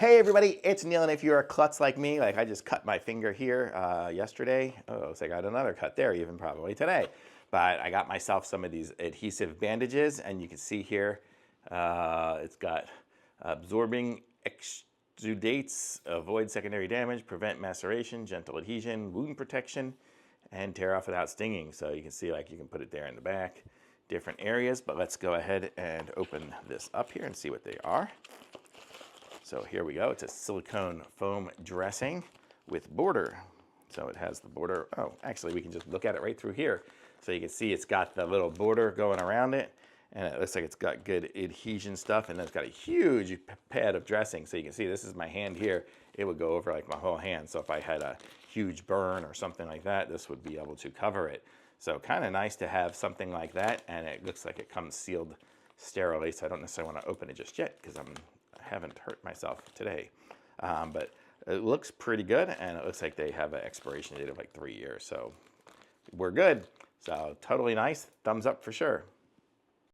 Hey everybody, it's Neil, and if you're a klutz like me, like I just cut my finger here yesterday. Oh, looks like I got another cut there even probably today. But I got myself some of these adhesive bandages, and you can see here it's got absorbing exudates, avoid secondary damage, prevent maceration, gentle adhesion, wound protection, and tear off without stinging. So you can see like you can put it there in the back, different areas. But let's go ahead and open this up here and see what they are. So here we go. It's a silicone foam dressing with border. So it has the border. Oh, actually, we can just look at it right through here. So you can see it's got the little border going around it, and it looks like it's got good adhesion stuff, and then it's got a huge pad of dressing. So you can see this is my hand here. It would go over like my whole hand. So if I had a huge burn or something like that, this would be able to cover it. So kind of nice to have something like that, and it looks like it comes sealed sterilely. So I don't necessarily want to open it just yet because I haven't hurt myself today. But it looks pretty good, and it looks like they have an expiration date of like 3 years. So we're good. So totally nice. Thumbs up for sure.